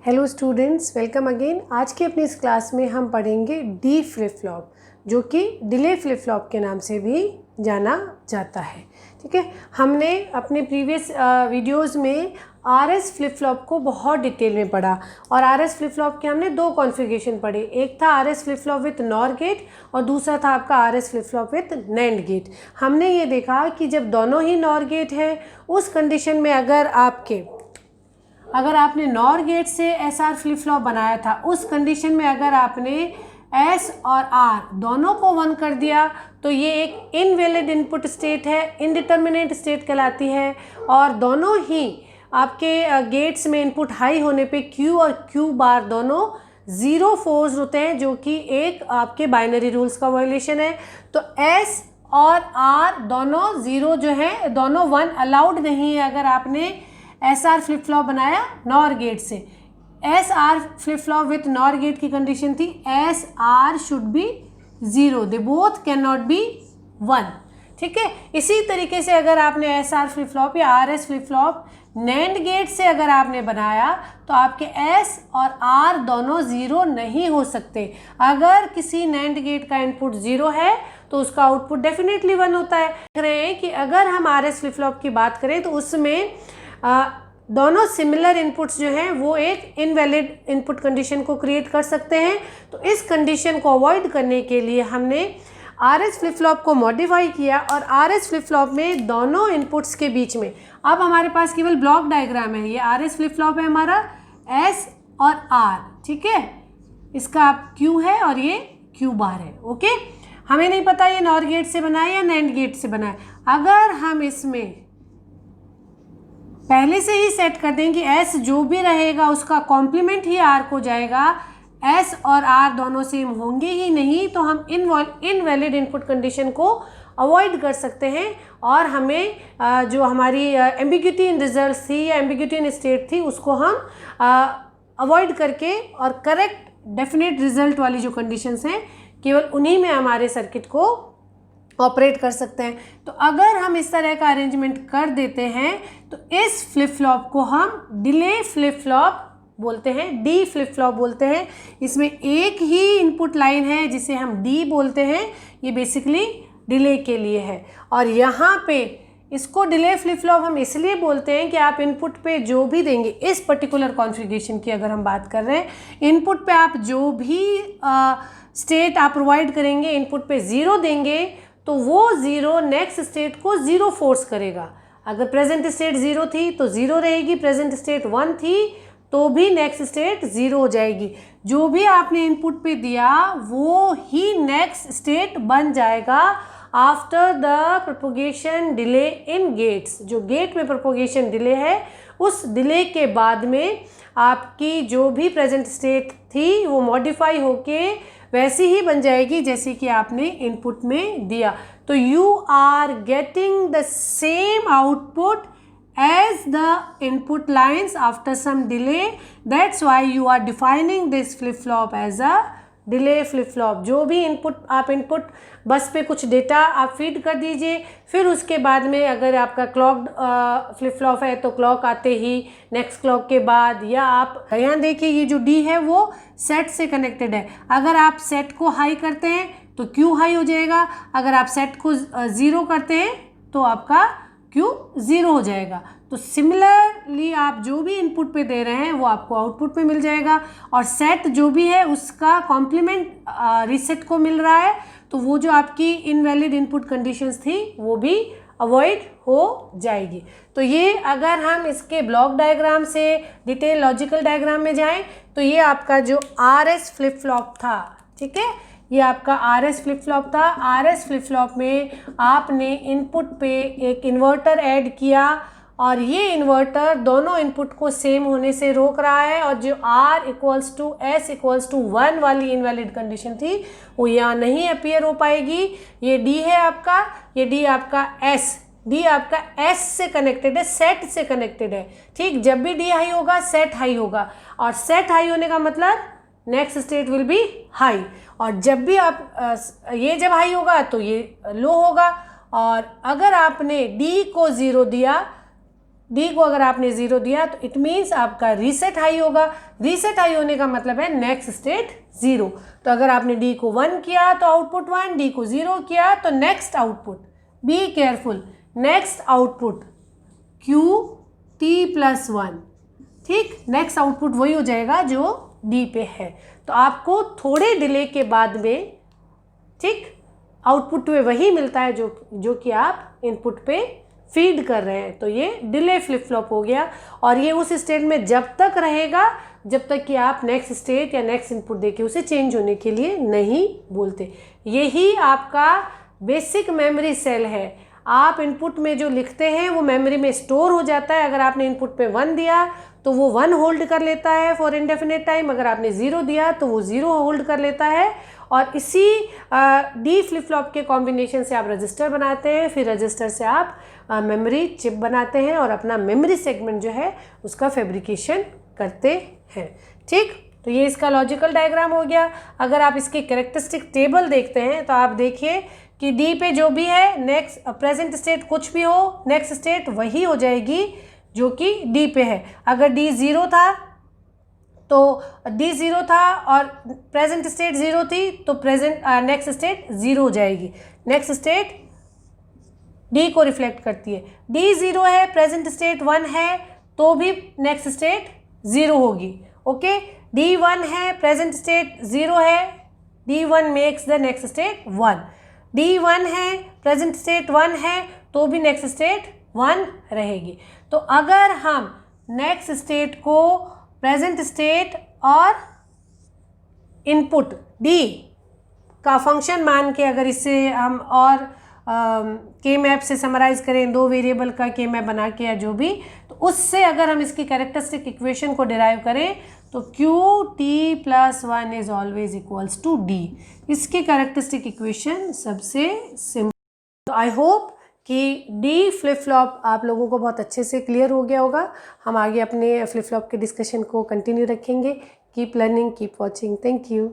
Hello students, welcome again. आज की अपनी इस क्लास में हम पढ़ेंगे डी फ्लिप फ्लॉप, जो कि डिले फ्लिप फ्लॉप के नाम से भी जाना जाता है। ठीक है, हमने अपने प्रीवियस वीडियोस में आरएस फ्लिप फ्लॉप को बहुत डिटेल में पढ़ा और आरएस फ्लिप फ्लॉप के हमने दो कॉन्फ़िगरेशन पढ़े। एक था RS flip flop with NOR gate और दूसरा था आपका RS flip flop with NAND gate. हमने ये देखा कि जब दोनों ही नॉर गेट हैं, उस कंडीशन में अगर आपने नॉर गेट से एस आर फ्लिप फ्लॉप बनाया था, उस कंडीशन में अगर आपने एस और आर दोनों को 1 कर दिया तो ये एक इनवैलिड इनपुट स्टेट है, इनडिटर्मिनेट स्टेट कहलाती है। और दोनों ही आपके गेट्स में इनपुट हाई होने पे क्यू और क्यू बार दोनों 0 फोर्स होते हैं, जो कि एक आपके बाइनरी रूल्स का वायलेशन है। तो एस और आर दोनों 0 जो है, दोनों 1 अलाउड नहीं है अगर आपने एस आर फ्लिप फ्लॉप बनाया नॉर गेट से। S R flip flop with NOR gate की कंडीशन थी S R should be 0, they both can not be 1। ठीक है, इसी तरीके से अगर आपने एस आर फ्लिप फ्लॉप या R S flip flop NAND gate से अगर आपने बनाया तो आपके एस और आर दोनों 0 नहीं हो सकते। अगर किसी नैंड गेट का इनपुट 0 है तो उसका आउटपुट डेफिनेटली 1 होता है। देख रहे हैं कि अगर हम आर एस फ्लिप फ्लॉप की बात करें तो उसमें दोनों सिमिलर इनपुट्स जो हैं वो एक इनवैलिड इनपुट कंडीशन को क्रिएट कर सकते हैं। तो इस कंडीशन को अवॉइड करने के लिए हमने आर एस फ्लिप फ्लॉप को मॉडिफाई किया और आर एस फ्लिप फ्लॉप में दोनों इनपुट्स के बीच में अब हमारे पास केवल ब्लॉक डायग्राम है। ये आर एस फ्लिप फ्लॉप है हमारा, एस और आर। ठीक है, इसका आप क्यू है और ये क्यू बार है। ओके, हमें नहीं पता ये नॉर गेट से बना है या नैंड गेट से बना है। अगर हम इसमें पहले से ही सेट कर दें कि S जो भी रहेगा उसका कॉम्प्लीमेंट ही R को जाएगा, S और R दोनों सेम होंगे ही नहीं, तो हम इनवैलिड इनपुट कंडीशन को अवॉइड कर सकते हैं और हमें जो हमारी एम्बिग्यूटी इन रिजल्ट थी या एम्बिग्यूटी इन स्टेट थी उसको हम अवॉइड करके और करेक्ट डेफिनेट रिजल्ट वाली जो कंडीशंस हैं केवल उन्हीं में हमारे सर्किट को ऑपरेट कर सकते हैं। तो अगर हम इस तरह का अरेंजमेंट कर देते हैं तो इस फ्लिप फ्लॉप को हम डिले फ्लिप फ्लॉप बोलते हैं, डी फ्लिप फ्लॉप बोलते हैं। इसमें एक ही इनपुट लाइन है जिसे हम डी बोलते हैं, ये बेसिकली डिले के लिए है। और यहाँ पे इसको डिले फ्लिप फ्लॉप हम इसलिए बोलते हैं कि आप इनपुट पे जो भी देंगे, इस पर्टिकुलर कॉन्फ़िगरेशन की अगर हम बात कर रहे हैं, इनपुट पे आप जो भी स्टेट आप प्रोवाइड करेंगे, इनपुट पे 0 देंगे तो वो 0 नेक्स्ट स्टेट को 0 फोर्स करेगा। अगर प्रेजेंट स्टेट 0 थी तो 0 रहेगी, प्रेजेंट स्टेट 1 थी तो भी नेक्स्ट स्टेट 0 हो जाएगी। जो भी आपने इनपुट पे दिया वो ही नेक्स्ट स्टेट बन जाएगा after the propagation delay in gates. जो गेट में प्रोपोगेशन डिले है, उस डिले के बाद में आपकी जो भी प्रेजेंट स्टेट थी वो मॉडिफाई होके वैसी ही बन जाएगी जैसे कि आपने इनपुट में दिया। तो you are getting the same output as the input lines after some delay. That's why you are defining this flip flop as a delay flip flop. जो भी इनपुट बस पे कुछ डेटा आप फीड कर दीजिए, फिर उसके बाद में अगर आपका क्लॉक फ्लिप फ्लॉप है तो क्लॉक आते ही नेक्स्ट क्लॉक के बाद, या आप यहाँ देखिए ये जो डी है वो सेट से कनेक्टेड है। अगर आप सेट को हाई करते हैं तो क्यू हाई हो जाएगा, अगर आप सेट को 0 करते हैं तो आपका क्यू 0 हो जाएगा। तो सिमिलरली आप जो भी इनपुट पे दे रहे हैं वो आपको आउटपुट पे मिल जाएगा और सेट जो भी है उसका कॉम्प्लीमेंट रीसेट को मिल रहा है, तो वो जो आपकी इनवैलिड इनपुट कंडीशंस थी वो भी अवॉइड हो जाएगी। तो ये अगर हम इसके ब्लॉक डायग्राम से डिटेल लॉजिकल डायग्राम में जाएं तो ये आपका जो आर एस फ्लिप फ्लॉप था, ठीक है, ये आपका आर एस फ्लिप फ्लॉप था। आर एस फ्लिप फ्लॉप में आपने इनपुट पे एक इन्वर्टर ऐड किया और ये इन्वर्टर दोनों इनपुट को सेम होने से रोक रहा है और जो R equals to S equals to 1 वाली इनवैलिड कंडीशन थी वो यहाँ नहीं अपीयर हो पाएगी। ये D है आपका, ये D आपका D आपका S से कनेक्टेड है, सेट से कनेक्टेड है। ठीक, जब भी D हाई होगा सेट हाई होगा और सेट हाई होने का मतलब next state will be high, और जब भी आप ये जब हाई होगा तो ये लो होगा। और अगर आपने D को 0 दिया डी को अगर आपने 0 दिया तो इट मीन्स आपका रीसेट हाई होगा। रीसेट हाई होने का मतलब है नेक्स्ट स्टेट 0। तो अगर आपने डी को 1 किया तो आउटपुट 1, डी को 0 किया तो next output, be careful, next output Q T plus 1, ठीक, नेक्स्ट आउटपुट वही हो जाएगा जो डी पे है। तो आपको थोड़े डिले के बाद में, ठीक, आउटपुट में वही मिलता है जो कि आप इनपुट पे फीड कर रहे हैं। तो ये डिले फ्लिप फ्लॉप हो गया और ये उस स्टेट में जब तक रहेगा जब तक कि आप नेक्स्ट स्टेट या नेक्स्ट इनपुट देके उसे चेंज होने के लिए नहीं बोलते। यही आपका बेसिक मेमोरी सेल है। आप इनपुट में जो लिखते हैं वो मेमोरी में स्टोर हो जाता है। अगर आपने इनपुट पे 1 दिया तो वो 1 होल्ड कर लेता है फॉर इंडेफिनिट टाइम, अगर आपने 0 दिया तो वो 0 होल्ड कर लेता है। और इसी डी फ्लिप फ्लॉप के कॉम्बिनेशन से आप रजिस्टर बनाते हैं, फिर रजिस्टर से आप मेमोरी चिप बनाते हैं और अपना मेमोरी सेगमेंट जो है उसका फैब्रिकेशन करते हैं, ठीक। तो ये इसका लॉजिकल डायग्राम हो गया। अगर आप इसके कैरेक्टरिस्टिक टेबल देखते हैं तो आप देखिए कि डी पे जो भी है नेक्स्ट प्रेजेंट स्टेट कुछ भी हो, नेक्स्ट स्टेट वही हो जाएगी जो कि डी पे है। अगर डी 0 था तो डी 0 था और प्रेजेंट स्टेट 0 थी तो प्रेजेंट नेक्स्ट स्टेट 0 हो जाएगी। नेक्स्ट स्टेट डी को रिफ्लेक्ट करती है। डी 0 है, प्रेजेंट स्टेट 1 है तो भी नेक्स्ट स्टेट 0 होगी, ओके। डी 1 है, प्रेजेंट स्टेट 0 है, D 1 makes the next state 1। D 1 है, प्रेजेंट स्टेट 1 है तो भी नेक्स्ट स्टेट 1 रहेगी। तो अगर हम नेक्स्ट स्टेट को प्रेजेंट स्टेट और इनपुट डी का फंक्शन मान के अगर इसे हम और के मैप से समराइज करें, 2 वेरिएबल का के मैप बना के या जो भी, तो उससे अगर हम इसकी कैरेक्टरिस्टिक इक्वेशन को डिराइव करें तो Q T plus 1 is always equals to D. इसकी कैरेक्टरिस्टिक इक्वेशन सबसे सिंपल। तो आई होप कि डी फ्लिप फ्लॉप आप लोगों को बहुत अच्छे से क्लियर हो गया होगा। हम आगे अपने फ्लिप फ्लॉप के डिस्कशन को कंटिन्यू रखेंगे। Keep learning, keep watching. Thank you.